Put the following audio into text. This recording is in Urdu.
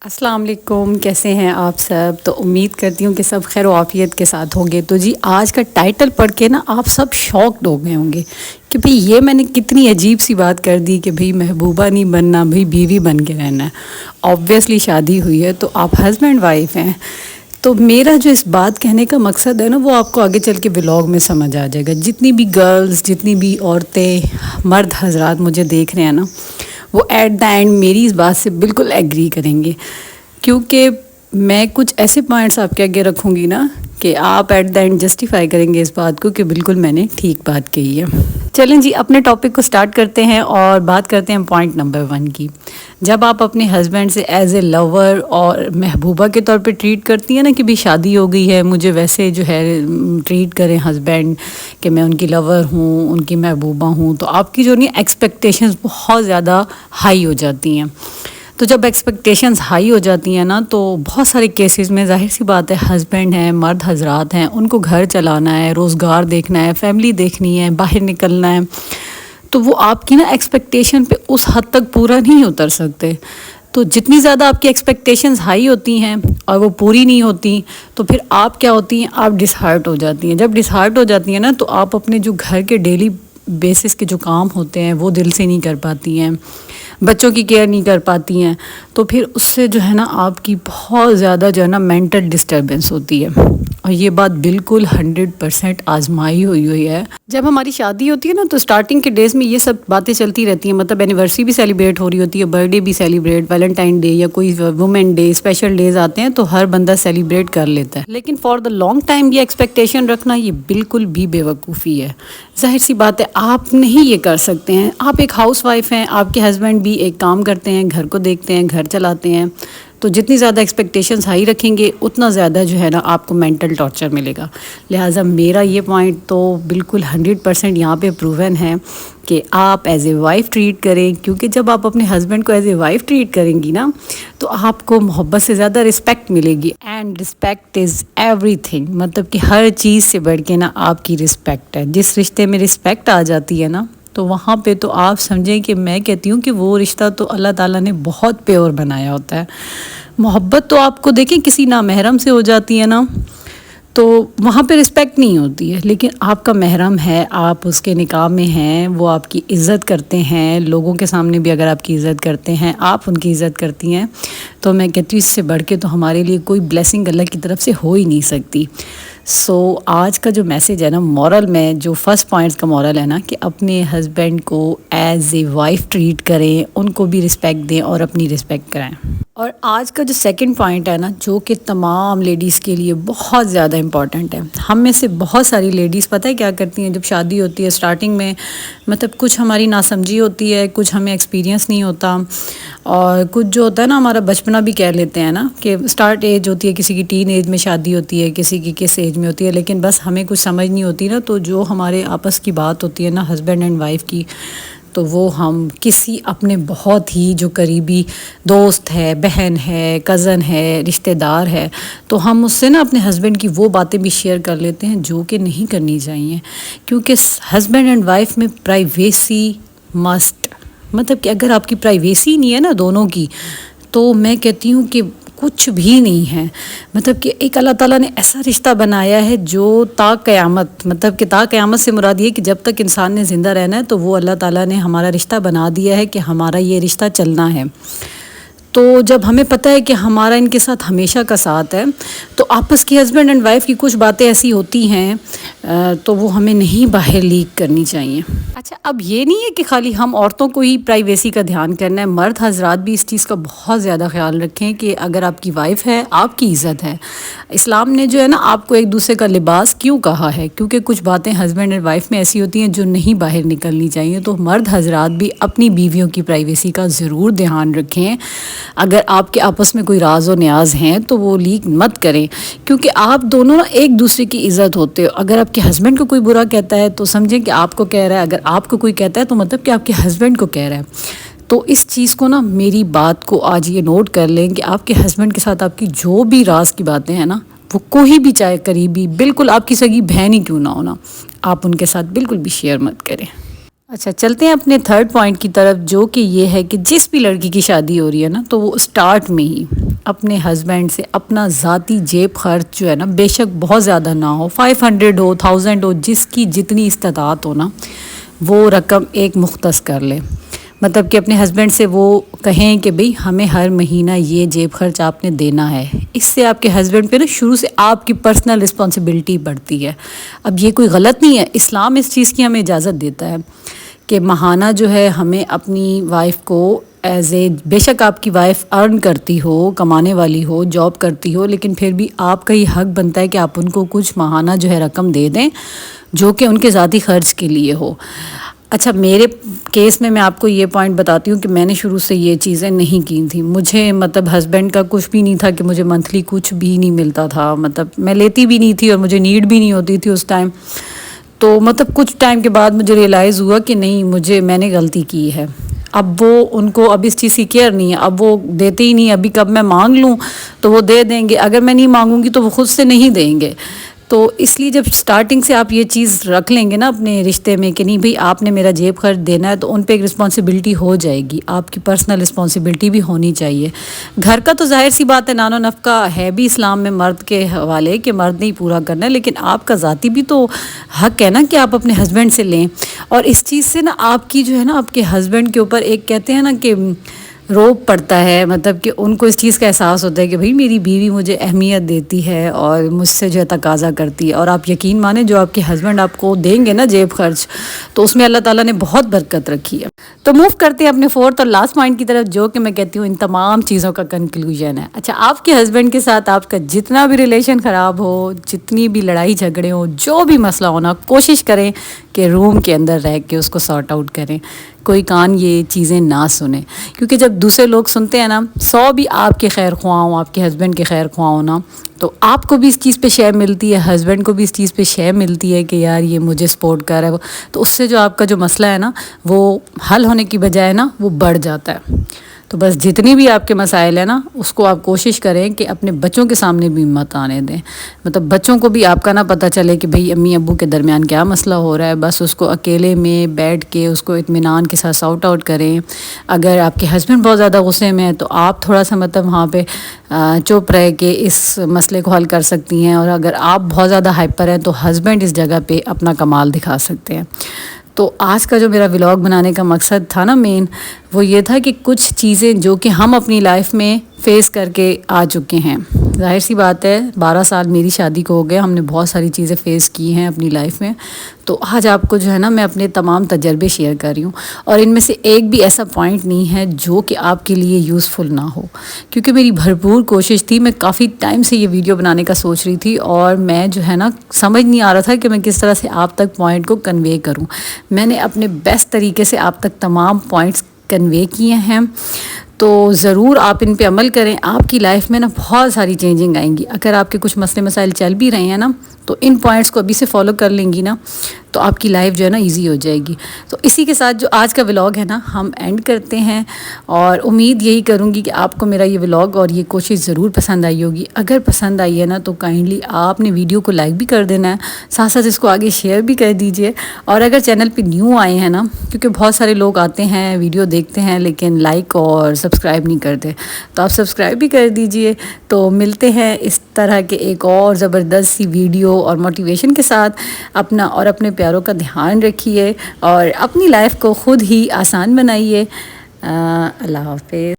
السلام علیکم، کیسے ہیں آپ سب؟ تو امید کرتی ہوں کہ سب خیر و عافیت کے ساتھ ہوں گے۔ تو جی آج کا ٹائٹل پڑھ کے نا آپ سب شاکڈ ہو گئے ہوں گے کہ بھئی یہ میں نے کتنی عجیب سی بات کر دی کہ بھئی محبوبہ نہیں بننا، بھئی بیوی بن کے رہنا ہے۔ آبویسلی شادی ہوئی ہے تو آپ ہسبینڈ وائف ہیں۔ تو میرا جو اس بات کہنے کا مقصد ہے نا وہ آپ کو آگے چل کے ولاگ میں سمجھ آ جائے گا۔ جتنی بھی گرلز، جتنی بھی عورتیں، مرد حضرات مجھے دیکھ رہے ہیں نا، وہ ایٹ دا اینڈ میری اس بات سے بالکل ایگری کریں گے، کیونکہ میں کچھ ایسے پوائنٹس آپ کے آگے رکھوں گی نا کہ آپ ایٹ دا اینڈ جسٹیفائی کریں گے اس بات کو کہ بالکل میں نے ٹھیک بات کہی ہے۔ چلیں جی اپنے ٹاپک کو سٹارٹ کرتے ہیں اور بات کرتے ہیں پوائنٹ نمبر 1 کی۔ جب آپ اپنے ہسبینڈ سے ایز اے لور اور محبوبہ کے طور پہ ٹریٹ کرتی ہیں نا کہ بھی شادی ہو گئی ہے، مجھے ویسے جو ہے ٹریٹ کریں ہسبینڈ کہ میں ان کی لور ہوں، ان کی محبوبہ ہوں، تو آپ کی جو نہیں ایکسپیکٹیشنز بہت زیادہ ہائی ہو جاتی ہیں۔ تو جب ایکسپیکٹیشنز ہائی ہو جاتی ہیں نا تو بہت سارے کیسز میں ظاہر سی بات ہے ہسبینڈ ہیں، مرد حضرات ہیں، ان کو گھر چلانا ہے، روزگار دیکھنا ہے، فیملی دیکھنی ہے، باہر نکلنا ہے، تو وہ آپ کی نا ایکسپیکٹیشن پہ اس حد تک پورا نہیں اتر سکتے۔ تو جتنی زیادہ آپ کی ایکسپیکٹیشنز ہائی ہوتی ہیں اور وہ پوری نہیں ہوتی تو پھر آپ کیا ہوتی ہیں، آپ ڈس ہارٹ ہو جاتی ہیں۔ جب ڈس ہارٹ ہو جاتی ہیں نا تو آپ اپنے جو گھر کے ڈیلی بیسس کے جو کام ہوتے ہیں وہ دل سے نہیں کر پاتی ہیں، بچوں کی کیئر نہیں کر پاتی ہیں، تو پھر اس سے جو ہے نا آپ کی بہت زیادہ جو ہے نا مینٹل ڈسٹربنس ہوتی ہے۔ اور یہ بات بالکل 100% آزمائی ہوئی ہے۔ جب ہماری شادی ہوتی ہے نا تو سٹارٹنگ کے ڈیز میں یہ سب باتیں چلتی رہتی ہیں، مطلب اینیورسری بھی سیلیبریٹ ہو رہی ہوتی ہے، برتھ ڈے بھی سیلیبریٹ، ویلنٹائن ڈے یا کوئی وومن ڈے، اسپیشل ڈیز آتے ہیں تو ہر بندہ سیلیبریٹ کر لیتا ہے، لیکن فار دا لانگ ٹائم یہ ایکسپیکٹیشن رکھنا یہ بالکل بھی بے وقوفی ہے۔ ظاہر سی بات ہے آپ نہیں یہ کر سکتے ہیں، آپ ایک ہاؤس وائف ہیں، آپ کے ہسبینڈ بھی ایک کام کرتے ہیں، گھر کو دیکھتے ہیں، گھر چلاتے ہیں، تو جتنی زیادہ ایکسپیکٹیشنز ہائی رکھیں گے اتنا زیادہ جو ہے نا آپ کو مینٹل ٹارچر ملے گا۔ لہٰذا میرا یہ پوائنٹ تو بالکل 100% یہاں پہ پروون ہے کہ آپ ایز اے وائف ٹریٹ کریں، کیونکہ جب آپ اپنے ہسبینڈ کو ایز اے وائف ٹریٹ کریں گی نا تو آپ کو محبت سے زیادہ رسپیکٹ ملے گی، and respect is every thing, مطلب کہ ہر چیز سے بڑھ کے نا آپ کی رسپیکٹ ہے۔ جس رشتے میں رسپیکٹ آ جاتی ہے نا تو وہاں پہ تو آپ سمجھیں کہ میں کہتی ہوں کہ وہ رشتہ تو اللہ تعالیٰ نے بہت پیور بنایا ہوتا ہے۔ محبت تو آپ کو دیکھیں کسی نامحرم سے ہو جاتی ہے نا تو وہاں پہ رسپیکٹ نہیں ہوتی ہے، لیکن آپ کا محرم ہے، آپ اس کے نکاح میں ہیں، وہ آپ کی عزت کرتے ہیں، لوگوں کے سامنے بھی اگر آپ کی عزت کرتے ہیں، آپ ان کی عزت کرتی ہیں، تو میں کہتی ہوں اس سے بڑھ کے تو ہمارے لیے کوئی بلیسنگ اللہ کی طرف سے ہو ہی نہیں سکتی۔ سو آج کا جو میسیج ہے نا مورل میں، جو فرسٹ پوائنٹس کا مورل ہے نا کہ اپنے ہسبینڈ کو ایز اے وائف ٹریٹ کریں، ان کو بھی رسپیکٹ دیں اور اپنی رسپیکٹ کرائیں۔ اور آج کا جو سیکنڈ پوائنٹ ہے نا جو کہ تمام لیڈیز کے لیے بہت زیادہ امپورٹنٹ ہے، ہم میں سے بہت ساری لیڈیز پتہ ہے کیا کرتی ہیں جب شادی ہوتی ہے سٹارٹنگ میں، مطلب کچھ ہماری ناسمجھی ہوتی ہے، کچھ ہمیں ایکسپیرینس نہیں ہوتا، اور کچھ جو ہوتا ہے نا ہمارا بچپنا بھی کہہ لیتے ہیں نا کہ سٹارٹ ایج ہوتی ہے، کسی کی ٹین ایج میں شادی ہوتی ہے، کسی کی کس ایج میں ہوتی ہے، لیکن بس ہمیں کچھ سمجھ نہیں ہوتی نا، تو جو ہمارے آپس کی بات ہوتی ہے نا ہسبینڈ اینڈ وائف کی، تو وہ ہم کسی اپنے بہت ہی جو قریبی دوست ہے، بہن ہے، کزن ہے، رشتہ دار ہے، تو ہم اس سے نا اپنے ہسبینڈ کی وہ باتیں بھی شیئر کر لیتے ہیں جو کہ نہیں کرنی چاہیے، کیونکہ ہسبینڈ اینڈ وائف میں پرائیویسی مسٹ، مطلب کہ اگر آپ کی پرائیویسی نہیں ہے نا دونوں کی تو میں کہتی ہوں کہ کچھ بھی نہیں ہے۔ مطلب کہ ایک اللہ تعالیٰ نے ایسا رشتہ بنایا ہے جو تا قیامت، مطلب کہ تا قیامت سے مراد یہ کہ جب تک انسان نے زندہ رہنا ہے تو وہ اللہ تعالیٰ نے ہمارا رشتہ بنا دیا ہے کہ ہمارا یہ رشتہ چلنا ہے۔ تو جب ہمیں پتہ ہے کہ ہمارا ان کے ساتھ ہمیشہ کا ساتھ ہے تو آپس کی ہسبینڈ اینڈ وائف کی کچھ باتیں ایسی ہوتی ہیں تو وہ ہمیں نہیں باہر لیک کرنی چاہیے۔ اچھا اب یہ نہیں ہے کہ خالی ہم عورتوں کو ہی پرائیویسی کا دھیان کرنا ہے، مرد حضرات بھی اس چیز کا بہت زیادہ خیال رکھیں کہ اگر آپ کی وائف ہے آپ کی عزت ہے۔ اسلام نے جو ہے نا آپ کو ایک دوسرے کا لباس کیوں کہا ہے، کیونکہ کچھ باتیں ہسبینڈ اینڈ وائف میں ایسی ہوتی ہیں جو نہیں باہر نکلنی چاہیے، تو مرد حضرات بھی اپنی بیویوں کی پرائیویسی کا ضرور دھیان رکھیں۔ اگر آپ کے آپس میں کوئی راز و نیاز ہیں تو وہ لیک مت کریں، کیونکہ آپ دونوں ایک دوسرے کی عزت ہوتے ہو۔ اگر آپ کے ہسبینڈ کو کوئی برا کہتا ہے تو سمجھیں کہ آپ کو کہہ رہا ہے، اگر آپ کو کوئی کہتا ہے تو مطلب کہ آپ کے ہسبینڈ کو کہہ رہا ہے۔ تو اس چیز کو نا میری بات کو آج یہ نوٹ کر لیں کہ آپ کے ہسبینڈ کے ساتھ آپ کی جو بھی راز کی باتیں ہیں نا، وہ کوئی بھی چاہے قریبی، بالکل آپ کی سگی بہن ہی کیوں نہ ہونا، آپ ان کے ساتھ بالکل بھی شیئر مت کریں۔ اچھا چلتے ہیں اپنے تھرڈ پوائنٹ کی طرف، جو کہ یہ ہے کہ جس بھی لڑکی کی شادی ہو رہی ہے نا تو وہ اسٹارٹ میں ہی اپنے ہسبینڈ سے اپنا ذاتی جیب خرچ جو ہے نا، بے شک بہت زیادہ نہ ہو، 500 ہو، 1000 ہو، جس کی جتنی استطاعت ہو نا، وہ رقم ایک مختص کر لے. مطلب کہ اپنے ہسبینڈ سے وہ کہیں کہ بھئی ہمیں ہر مہینہ یہ جیب خرچ آپ نے دینا ہے. اس سے آپ کے ہسبینڈ پہ نا شروع سے آپ کی پرسنل رسپانسبلٹی بڑھتی ہے. اب یہ کوئی غلط نہیں ہے، اسلام اس چیز کی ہمیں اجازت دیتا ہے کہ ماہانہ جو ہے ہمیں اپنی وائف کو بے شک آپ کی وائف ارن کرتی ہو، کمانے والی ہو، جاب کرتی ہو، لیکن پھر بھی آپ کا یہ حق بنتا ہے کہ آپ ان کو کچھ ماہانہ جو ہے رقم دے دیں جو کہ ان کے ذاتی خرچ کے لیے ہو. اچھا، میرے کیس میں آپ کو یہ پوائنٹ بتاتی ہوں کہ میں نے شروع سے یہ چیزیں نہیں کی تھیں. مجھے مطلب ہسبینڈ کا کچھ بھی نہیں تھا کہ مجھے منتھلی کچھ بھی نہیں ملتا تھا، مطلب میں لیتی بھی نہیں تھی اور مجھے نیڈ بھی نہیں ہوتی تھی اس ٹائم. تو مطلب کچھ ٹائم کے بعد مجھے ریئلائز ہوا کہ نہیں، میں نے غلطی کی ہے. اب وہ ان کو اب اس چیز کی کیئر نہیں ہے، اب وہ دیتے ہی نہیں. ابھی کب میں مانگ لوں تو وہ دے دیں گے، اگر میں نہیں مانگوں گی تو وہ خود سے نہیں دیں گے. تو اس لیے جب سٹارٹنگ سے آپ یہ چیز رکھ لیں گے نا اپنے رشتے میں کہ نہیں بھئی آپ نے میرا جیب خرچ دینا ہے، تو ان پہ ایک رسپانسبلٹی ہو جائے گی. آپ کی پرسنل رسپانسبلٹی بھی ہونی چاہیے. گھر کا تو ظاہر سی بات ہے، نان و نفقہ ہے بھی اسلام میں مرد کے حوالے کہ مرد نے ہی پورا کرنا ہے، لیکن آپ کا ذاتی بھی تو حق ہے نا کہ آپ اپنے ہسبینڈ سے لیں. اور اس چیز سے نا آپ کی جو ہے نا آپ کے ہسبینڈ کے اوپر ایک کہتے ہیں نا کہ روب پڑتا ہے. مطلب کہ ان کو اس چیز کا احساس ہوتا ہے کہ بھئی میری بیوی مجھے اہمیت دیتی ہے اور مجھ سے جو ہے تقاضا کرتی ہے. اور آپ یقین مانیں جو آپ کے ہسبینڈ آپ کو دیں گے نا جیب خرچ، تو اس میں اللہ تعالیٰ نے بہت برکت رکھی ہے. تو موو کرتے ہیں اپنے فورتھ اور لاسٹ پوائنٹ کی طرف، جو کہ میں کہتی ہوں ان تمام چیزوں کا کنکلوژن ہے. اچھا، آپ کے ہسبینڈ کے ساتھ آپ کا جتنا بھی ریلیشن خراب ہو، جتنی بھی لڑائی جھگڑے ہوں، جو بھی مسئلہ ہونا، کوشش کریں کہ روم کے اندر رہ کے اس کو سارٹ آؤٹ کریں. کوئی کان یہ چیزیں نہ سنیں، کیونکہ جب دوسرے لوگ سنتے ہیں نا، 100 بھی آپ کے خیر خواہ ہوں، آپ کے ہسبینڈ کے خیر خواہ ہوں نا، تو آپ کو بھی اس چیز پہ شے ملتی ہے، ہسبینڈ کو بھی اس چیز پہ شے ملتی ہے کہ یار یہ مجھے سپورٹ کر رہا ہے. تو اس سے جو آپ کا جو مسئلہ ہے نا، وہ حل ہونے کی بجائے نا وہ بڑھ جاتا ہے. تو بس جتنی بھی آپ کے مسائل ہیں نا، اس کو آپ کوشش کریں کہ اپنے بچوں کے سامنے بھی مت آنے دیں. مطلب بچوں کو بھی آپ کا نہ پتہ چلے کہ بھئی امی ابو کے درمیان کیا مسئلہ ہو رہا ہے. بس اس کو اکیلے میں بیٹھ کے اس کو اطمینان کے ساتھ سارٹ آؤٹ کریں. اگر آپ کے ہسبینڈ بہت زیادہ غصے میں ہیں تو آپ تھوڑا سا مطلب وہاں پہ چپ رہ کے اس مسئلے کو حل کر سکتی ہیں. اور اگر آپ بہت زیادہ ہائپر ہیں تو ہسبینڈ اس جگہ پہ اپنا کمال دکھا سکتے ہیں. تو آج کا جو میرا ولاگ بنانے کا مقصد تھا نا مین، وہ یہ تھا کہ کچھ چیزیں جو کہ ہم اپنی لائف میں فیس کر کے آ چکے ہیں. ظاہر سی بات ہے 12 سال میری شادی کو ہو گئے، ہم نے بہت ساری چیزیں فیس کی ہیں اپنی لائف میں. تو آج آپ کو جو ہے نا میں اپنے تمام تجربے شیئر کر رہی ہوں، اور ان میں سے ایک بھی ایسا پوائنٹ نہیں ہے جو کہ آپ کے لیے یوزفل نہ ہو. کیونکہ میری بھرپور کوشش تھی، میں کافی ٹائم سے یہ ویڈیو بنانے کا سوچ رہی تھی، اور میں جو ہے نا سمجھ نہیں آ رہا تھا کہ میں کس طرح سے آپ تک پوائنٹ کو کنوے کروں. میں نے اپنے بیسٹ طریقے سے آپ تک تمام پوائنٹس کنوے کیے ہیں. تو ضرور آپ ان پہ عمل کریں. آپ کی لائف میں نا بہت ساری چینجنگ آئیں گی. اگر آپ کے کچھ مسئلے مسائل چل بھی رہے ہیں نا، تو ان پوائنٹس کو ابھی سے فالو کر لیں گی نا، تو آپ کی لائف جو ہے نا ایزی ہو جائے گی. تو اسی کے ساتھ جو آج کا ولاگ ہے نا ہم اینڈ کرتے ہیں، اور امید یہی کروں گی کہ آپ کو میرا یہ ولاگ اور یہ کوشش ضرور پسند آئی ہوگی. اگر پسند آئی ہے نا تو کائنڈلی آپ نے ویڈیو کو لائک بھی کر دینا ہے، ساتھ ساتھ اس کو آگے شیئر بھی کر دیجئے. اور اگر چینل پہ نیو آئے ہیں نا، کیونکہ بہت سارے لوگ آتے ہیں ویڈیو دیکھتے ہیں لیکن لائک اور سبسکرائب نہیں کرتے، تو آپ سبسکرائب بھی کر دیجئے. تو ملتے ہیں اس طرح کے ایک اور زبردست سی ویڈیو اور موٹیویشن کے ساتھ. اپنا اور اپنے پیاروں کا دھیان رکھیے، اور اپنی لائف کو خود ہی آسان بنائیے. اللہ حافظ.